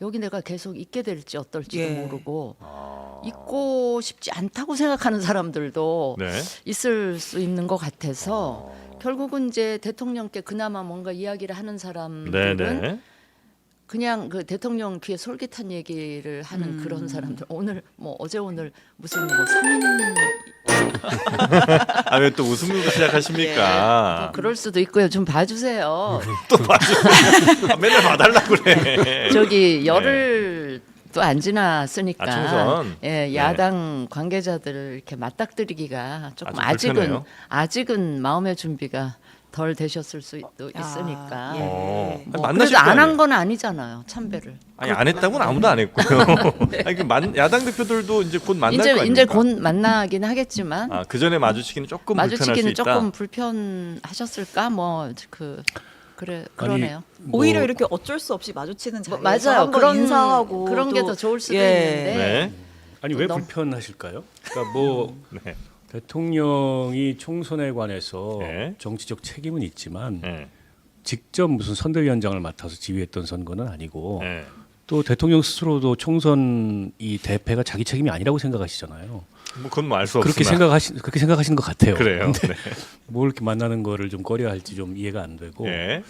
여기 내가 계속 있게 될지 어떨지도 예. 모르고 있고 싶지 않다고 생각하는 사람들도 네. 있을 수 있는 것 같아서 결국은 이제 대통령께 그나마 뭔가 이야기를 하는 사람들은 네네. 그냥 그 대통령 귀에 솔깃한 얘기를 하는 그런 사람들. 오늘 뭐 어제 오늘 무슨 뭐 서민 아, 왜 또 웃음으로 시작하십니까? 뭐 그럴 수도 있고요. 좀 봐주세요. 또 봐줘. 맨날 봐달라고 그래. 저기 열흘 또 안 지났으니까 아, 총선? 예, 야당 관계자들을 이렇게 맞닥뜨리기가 조금 아주 불편해요? 아직은 마음의 준비가 덜 되셨을 수도 있으니까. 예. 어. 뭐 만나실 그래도 거 안 아니에요? 한 건 아니잖아요. 참배를. 아니 안 했다고는 아무도 안 했고요. 아니, 야당 대표들도 이제 곧 만날 거 아닙니까? 이제 곧 만나긴 하겠지만 아, 그 전에 마주치기는 조금 불편할 수 마주치기는 있다. 조금 불편하셨을까 뭐 그러네요. 오히려 이렇게 어쩔 수 없이 마주치는 자리에서 맞아요. 한번 인사하고 그런 게 또- 더 좋을 수도 예. 있는데. 네. 아니 왜 너무- 불편하실까요? 그러니까 뭐 네. 대통령이 총선에 관해서 네. 정치적 책임은 있지만 네. 직접 무슨 선대위원장을 맡아서 지휘했던 선거는 아니고 네. 또 대통령 스스로도 총선 이 대패가 자기 책임이 아니라고 생각하시잖아요. 뭐 그건 뭐 알 수 없으나. 그렇게 생각하시는 것 같아요. 그래요. 근데 네. 뭘 이렇게 만나는 거를 좀 꺼려할지 좀 이해가 안 되고. 네.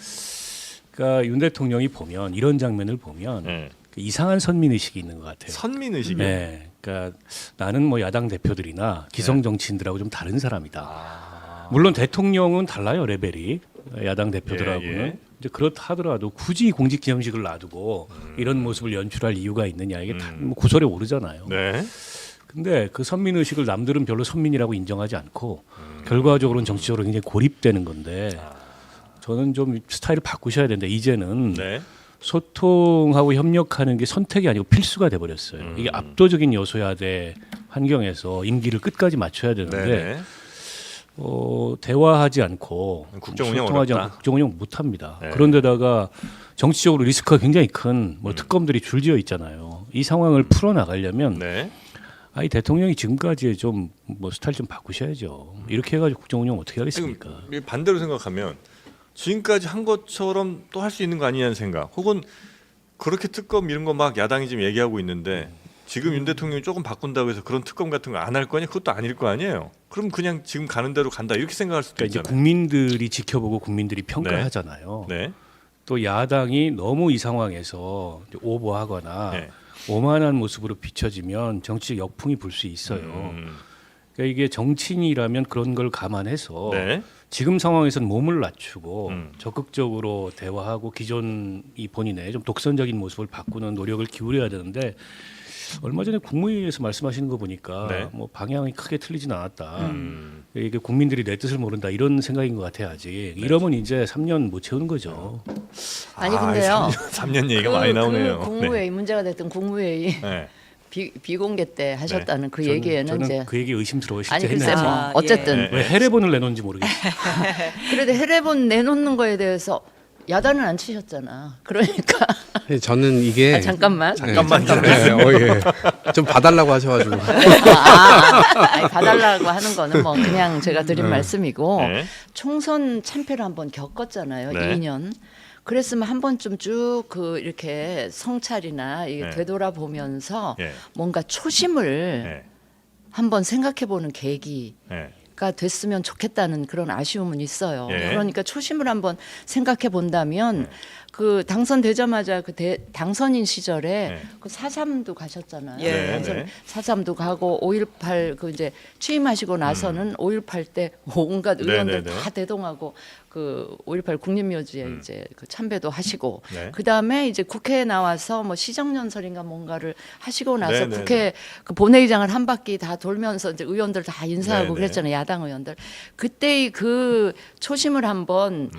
그러니까 윤 대통령이 보면 이런 장면을 보면 네. 그 이상한 선민 의식이 있는 것 같아요. 선민 의식이. 네, 그러니까 나는 뭐 야당 대표들이나 기성 정치인들하고 좀 다른 사람이다. 아. 물론 대통령은 달라요 레벨이 야당 대표들하고는. 예. 이제 그렇다 하더라도 굳이 공직기념식을 놔두고 이런 모습을 연출할 이유가 있느냐 이게 뭐 구설에 오르잖아요. 네. 근데 그 선민 의식을 남들은 별로 선민이라고 인정하지 않고 결과적으로는 정치적으로 굉장히 고립되는 건데 저는 좀 스타일을 바꾸셔야 된다. 이제는 네. 소통하고 협력하는 게 선택이 아니고 필수가 돼버렸어요. 이게 압도적인 여소야 돼 환경에서 임기를 끝까지 맞춰야 되는데 네. 대화하지 않고 국정 운영 소통하지 어렵다. 않고 국정 운영 못합니다. 네. 그런데다가 정치적으로 리스크가 굉장히 큰 뭐 특검들이 줄지어 있잖아요. 이 상황을 풀어나가려면 네. 아이 대통령이 지금까지의 좀 뭐 스타일 좀 바꾸셔야죠. 이렇게 해가지고 국정 운영 어떻게 하겠습니까? 지금 반대로 생각하면 지금까지 한 것처럼 또 할 수 있는 거 아니냐는 생각. 혹은 그렇게 특검 이런 거 막 야당이 지금 얘기하고 있는데 지금 윤 대통령이 조금 바꾼다고 해서 그런 특검 같은 거 안 할 거냐? 그것도 아닐 거 아니에요. 그럼 그냥 지금 가는 대로 간다 이렇게 생각할 수도 그러니까 이제 있잖아요. 국민들이 지켜보고 국민들이 평가하잖아요. 네. 또 야당이 너무 이 상황에서 이제 오버하거나 네. 오만한 모습으로 비춰지면 정치적 역풍이 불 수 있어요. 그러니까 이게 정치인이라면 그런 걸 감안해서 네. 지금 상황에서는 몸을 낮추고 음. 적극적으로 대화하고 기존 이 본인의 좀 독선적인 모습을 바꾸는 노력을 기울여야 되는데 얼마 전에 국무회의에서 말씀하시는 거 보니까 네. 뭐 방향이 크게 틀리진 않았다. 이게 국민들이 내 뜻을 모른다 이런 생각인 것 같아요 아직. 이러면 이제 3년 못 채우는 거죠. 아니 근데요. 3년 얘기가 많이 나오네요. 그 국무회의 문제가 됐던 국무회의 네. 비공개 때 하셨다는 그 저는 얘기에는 이제 그 얘기 의심스러워 아니 실제 글쎄 했는지. 뭐 아, 어쨌든 예. 왜 해례본을 내놓은지 모르겠어요. 그래도 해례본 내놓는 거에 대해서 야단은 안 치셨잖아. 그러니까 저는 이게 잠깐만. 잠깐만요. 예. 좀 봐달라고 하셔가지고 아니, 봐달라고 하는 거는 뭐 그냥 제가 드린 말씀이고 네. 총선 참패를 한번 겪었잖아요. 네. 2년. 그랬으면 한 번쯤 쭉 그 이렇게 성찰이나 이게 네. 되돌아보면서 예. 뭔가 초심을 네. 한번 생각해보는 계기. 네. 가 됐으면 좋겠다는 그런 아쉬움은 있어요. 예. 그러니까 초심을 한번 생각해 본다면 그 당선되자마자 당선인 시절에 예. 그 4.3도 가셨잖아요. 예. 당선 네. 4.3도 가고 5.18 그 이제 취임하시고 나서는 5.18 때 온갖 의원들 네네네. 다 대동하고 그 5.18 국립묘지에 이제 그 참배도 하시고 네. 그 다음에 이제 국회에 나와서 뭐 시정연설인가 뭔가를 하시고 나서 네네네. 국회 그 본회의장을 한 바퀴 다 돌면서 이제 의원들 다 인사하고 네네. 그랬잖아요. 야당 의원들. 그때의 그 초심을 한번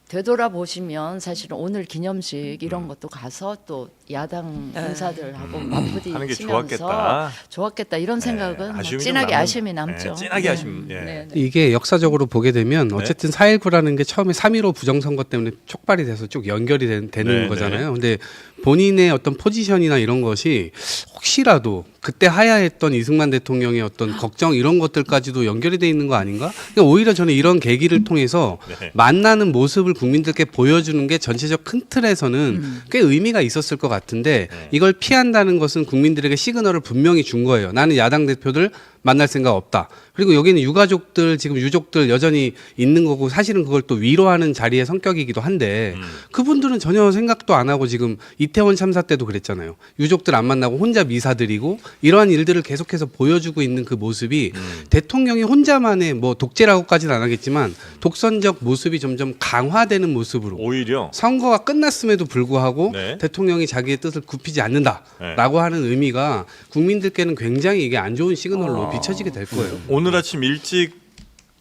되돌아보시면 사실은 오늘 기념식 이런 것도 가서 또 야당 네. 인사들하고 맞부딪히면서 하는 게 좋았겠다. 좋았겠다 이런 생각은 뭐 아쉬움이 좀 진하게 남는- 아쉬움이 남죠. 네, 진하게 아쉬움. 예. 네. 이게 역사적으로 보게 되면 어쨌든 4.19라는 게 처음에 3.15 부정선거 때문에 촉발이 돼서 쭉 연결이 되는 네, 거잖아요. 근데 본인의 어떤 포지션이나 이런 것이 혹시라도 그때 하야했던 이승만 대통령의 어떤 걱정 이런 것들까지도 연결이 돼 있는 거 아닌가? 그러니까 오히려 저는 이런 계기를 통해서 네. 만나는 모습을 국민들께 보여주는 게 전체적 큰 틀에서는 꽤 의미가 있었을 것 같은데 네. 이걸 피한다는 것은 국민들에게 시그널을 분명히 준 거예요. 나는 야당 대표들 만날 생각 없다. 그리고 여기는 유가족들 지금 유족들 여전히 있는 거고 사실은 그걸 또 위로하는 자리의 성격이기도 한데 그분들은 전혀 생각도 안 하고 지금 이태원 참사 때도 그랬잖아요. 유족들 안 만나고 혼자 미사 드리고 이러한 일들을 계속해서 보여주고 있는 그 모습이 대통령이 혼자만의 뭐 독재라고까지는 안 하겠지만 독선적 모습이 점점 강화되는 모습으로 오히려 선거가 끝났음에도 불구하고 네. 대통령이 자기의 뜻을 굽히지 않는다라고 하는 의미가 국민들께는 굉장히 이게 안 좋은 시그널로 비춰지게 될 거예요. 오늘 아침 일찍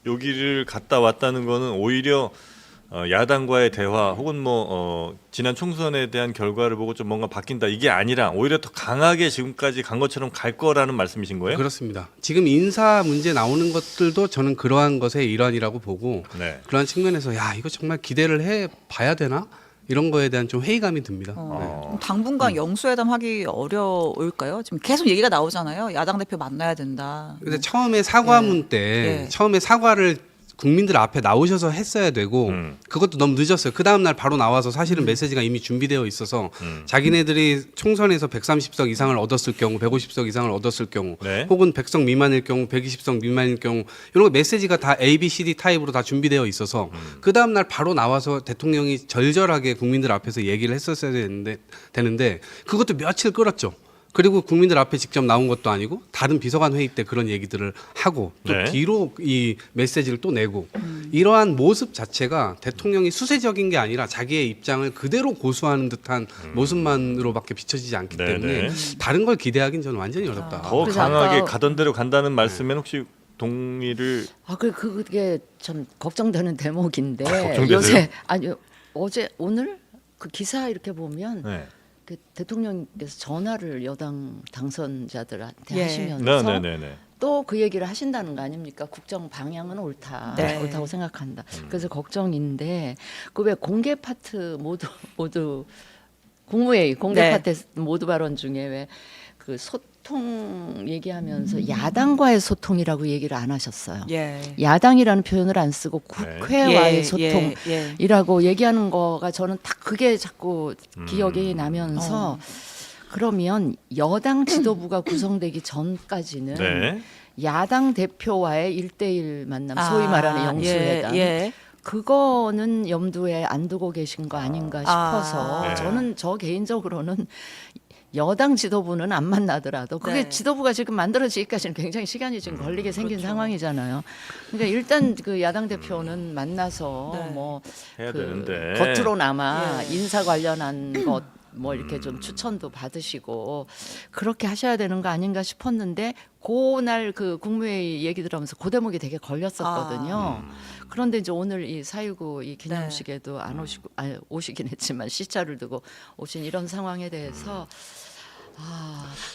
여기를 갔다 왔다는 거는 오히려 야당과의 대화 혹은 뭐 지난 총선에 대한 결과를 보고 좀 뭔가 바뀐다 이게 아니라 오히려 더 강하게 지금까지 간 것처럼 갈 거라는 말씀이신 거예요? 그렇습니다. 지금 인사 문제 나오는 것들도 저는 그러한 것의 일환이라고 보고 네. 그러한 측면에서 야 이거 정말 기대를 해 봐야 되나 이런 거에 대한 좀 회의감이 듭니다. 그럼 당분간 영수회담 하기 어려울까요? 지금 계속 얘기가 나오잖아요. 야당 대표 만나야 된다. 근데 처음에 사과문 때 예. 처음에 사과를 국민들 앞에 나오셔서 했어야 되고 그것도 너무 늦었어요. 그 다음 날 바로 나와서 사실은 메시지가 이미 준비되어 있어서 자기네들이 총선에서 130석 이상을 얻었을 경우, 150석 이상을 얻었을 경우, 네. 혹은 100석 미만일 경우, 120석 미만일 경우 이런 거 메시지가 다 A, B, C, D 타입으로 다 준비되어 있어서 그 다음 날 바로 나와서 대통령이 절절하게 국민들 앞에서 얘기를 했었어야 되는데 그것도 며칠 끌었죠. 그리고 국민들 앞에 직접 나온 것도 아니고 다른 비서관 회의 때 그런 얘기들을 하고 또 네. 뒤로 이 메시지를 또 내고 이러한 모습 자체가 대통령이 수세적인 게 아니라 자기의 입장을 그대로 고수하는 듯한 모습만으로밖에 비춰지지 않기 네, 때문에 네. 다른 걸 기대하기는 저는 완전히 어렵다. 더 그래서 강하게 아까- 가던 대로 간다는 말씀엔 혹시 동의를 그게 참 걱정되는 대목인데 걱정되세요? 요새 아니 어제 오늘 그 기사 이렇게 보면 네. 그 대통령께서 전화를 여당 당선자들한테 예. 하시면서 네네네. 또 그 얘기를 하신다는 거 아닙니까? 국정 방향은 옳다, 네. 옳다고 생각한다. 그래서 걱정인데 그 왜 공개 파트 모두 국무회의 공개 네. 파트 모두 발언 중에 왜 그 소통 얘기하면서 야당과의 소통이라고 얘기를 안 하셨어요. 예. 야당이라는 표현을 안 쓰고 국회와의 예, 소통. 예. 이라고 얘기하는 거가 저는 딱 그게 자꾸 기억이 나면서 그러면 여당 지도부가 구성되기 전까지는 네. 야당 대표와의 1대1 만남, 소위 말하는 영수회담. 예. 그거는 염두에 안 두고 계신 거 아닌가 싶어서 네. 저는 저 개인적으로는 여당 지도부는 안 만나더라도 그게 네. 지도부가 지금 만들어지기까지는 굉장히 시간이 지금 걸리게 생긴 그렇죠. 상황이잖아요. 그러니까 일단 그 야당 대표는 만나서 네. 뭐 해야 그 되는데. 겉으로나마 예. 인사 관련한 것 뭐 이렇게 좀 추천도 받으시고 그렇게 하셔야 되는 거 아닌가 싶었는데 그날 그 국무회의 얘기 들으면서 그 대목이 되게 걸렸었거든요. 그런데 이제 오늘 이 4.19 이 기념식에도 안 오시고 오시긴 했지만 시차를 두고 오신 이런 상황에 대해서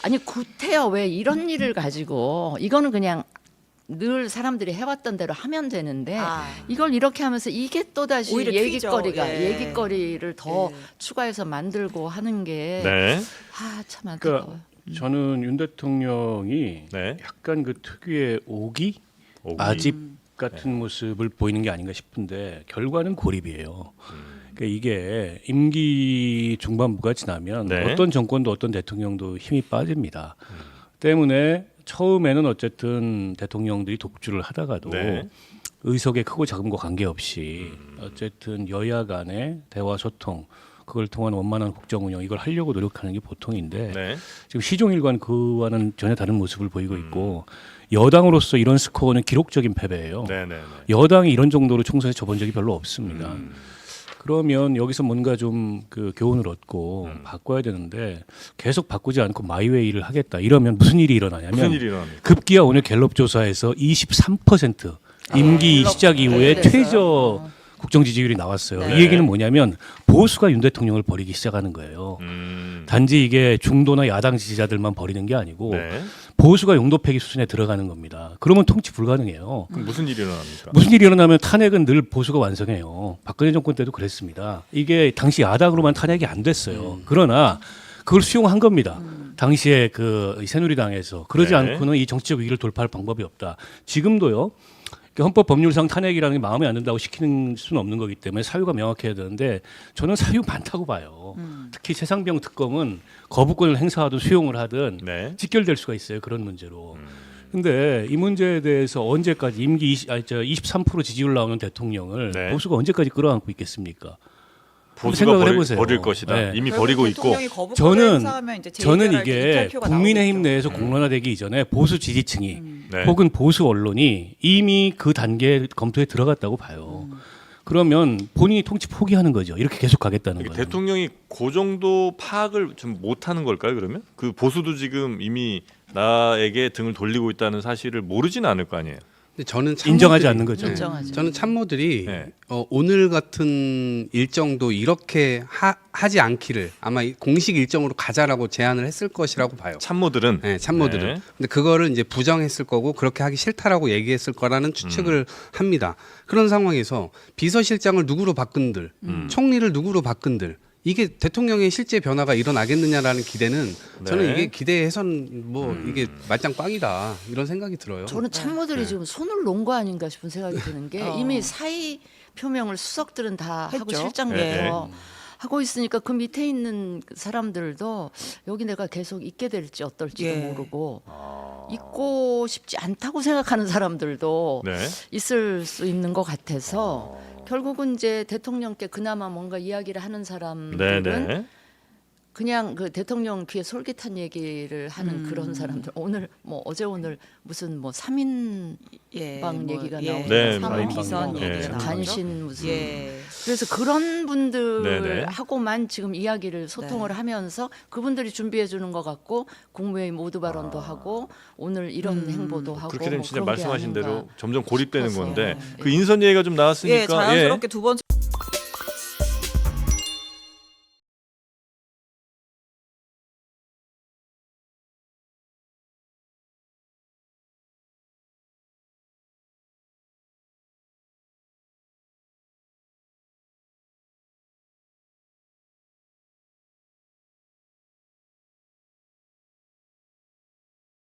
아니 구태여 왜 이런 일을 가지고 이거는 그냥 늘 사람들이 해왔던 대로 하면 되는데 이걸 이렇게 하면서 이게 또다시 오히려 얘기거리가 튀죠. 예. 얘기거리를 더 예. 추가해서 만들고 하는 게 네. 참 안타까워요. 그러니까 저는 윤 대통령이 네. 약간 그 특유의 오기, 오기. 아집 같은 모습을 보이는 게 아닌가 싶은데 결과는 고립이에요. 그러니까 이게 임기 중반부가 지나면 네. 어떤 정권도 어떤 대통령도 힘이 빠집니다. 때문에 처음에는 어쨌든 대통령들이 독주를 하다가도 네. 의석의 크고 작음과 관계없이 어쨌든 여야 간의 대화 소통 그걸 통한 원만한 국정 운영 이걸 하려고 노력하는 게 보통인데 네. 지금 시종일관 그와는 전혀 다른 모습을 보이고 있고 여당으로서 이런 스코어는 기록적인 패배예요. 네네네. 여당이 이런 정도로 총선에 져본 적이 별로 없습니다. 그러면 여기서 뭔가 좀 그 교훈을 얻고 바꿔야 되는데 계속 바꾸지 않고 마이웨이를 하겠다. 이러면 무슨 일이 일어나냐면 무슨 일이 일어납니까? 급기야 오늘 갤럽 조사에서 23% 임기 갤럽 시작 이후에 그랬어요. 최저 국정 지지율이 나왔어요. 네. 이 얘기는 뭐냐면 보수가 윤 대통령을 버리기 시작하는 거예요. 단지 이게 중도나 야당 지지자들만 버리는 게 아니고 네. 보수가 용도 폐기 수준에 들어가는 겁니다. 그러면 통치 불가능해요. 그럼 무슨 일이 일어납니까? 무슨 일이 일어나면 탄핵은 늘 보수가 완성해요. 박근혜 정권 때도 그랬습니다. 이게 당시 야당으로만 탄핵이 안 됐어요. 그러나 그걸 수용한 겁니다. 당시에 그 새누리당에서 그러지 네. 않고는 이 정치적 위기를 돌파할 방법이 없다. 지금도요. 헌법 법률상 탄핵이라는 게 마음에 안 든다고 시키는 수는 없는 거기 때문에 사유가 명확해야 되는데 저는 사유 많다고 봐요. 특히 최상병 특검은 거부권을 행사하든 수용을 하든 네. 직결될 수가 있어요. 그런 문제로. 근데 이 문제에 대해서 언제까지 임기 23% 지지율 나오는 대통령을 네. 보수가 언제까지 끌어안고 있겠습니까? 보수가 생각을 해보세요. 버릴 것이다. 네. 이미 버리고 있고. 저는 이게 국민의힘 내에서 공론화되기 이전에 보수 지지층이 네. 혹은 보수 언론이 이미 그 단계 검토에 들어갔다고 봐요. 그러면 본인이 통치 포기하는 거죠. 이렇게 계속 가겠다는 거예요. 대통령이 그 정도 파악을 좀 못하는 걸까요? 그러면 그 보수도 지금 이미 나에게 등을 돌리고 있다는 사실을 모르지는 않을 거 아니에요. 근데 저는 인정하지 참모들이- 않는 거죠. 인정하죠. 저는 참모들이 네. 오늘 같은 일정도 이렇게 하지 않기를 아마 공식 일정으로 가자라고 제안을 했을 것이라고 봐요. 참모들은 네, 참모들은. 네. 근데 그거를 이제 부정했을 거고 그렇게 하기 싫다라고 얘기했을 거라는 추측을 합니다. 그런 상황에서 비서실장을 누구로 바꾼들, 총리를 누구로 바꾼들 이게 대통령의 실제 변화가 일어나겠느냐라는 기대는 저는 네. 이게 기대해선 뭐 이게 말짱 꽝이다 이런 생각이 들어요. 저는 참모들이 지금 손을 놓은 거 아닌가 싶은 생각이 드는 게 이미 사의 표명을 수석들은 다 하고 했죠. 실장부터 네. 하고 있으니까 그 밑에 있는 사람들도 여기 내가 계속 있게 될지 어떨지도 예. 모르고 있고 싶지 않다고 생각하는 사람들도 네. 있을 수 있는 것 같아서 결국은 이제 대통령께 그나마 뭔가 이야기를 하는 사람들은 네. 그냥 그 대통령 귀에 솔깃한 얘기를 하는 그런 사람들 오늘 뭐 어제 오늘 무슨 뭐 3인 방 얘기가 나오고 네, 사문 많이 비선 나오고. 얘기가 네. 나오죠. 간신 무슨 예. 그래서 그런 네네. 분들하고만 지금 이야기를 소통을 하면서 그분들이 준비해 주는 것 같고 국무회의 모두 발언도 하고 오늘 이런 행보도 하고 그렇게 되면 뭐 진짜 그런 게 말씀하신 아닌가 대로 점점 고립되는 싶어서. 건데 예. 그 인선 얘기가 좀 나왔으니까 예, 자연스럽게 두 번째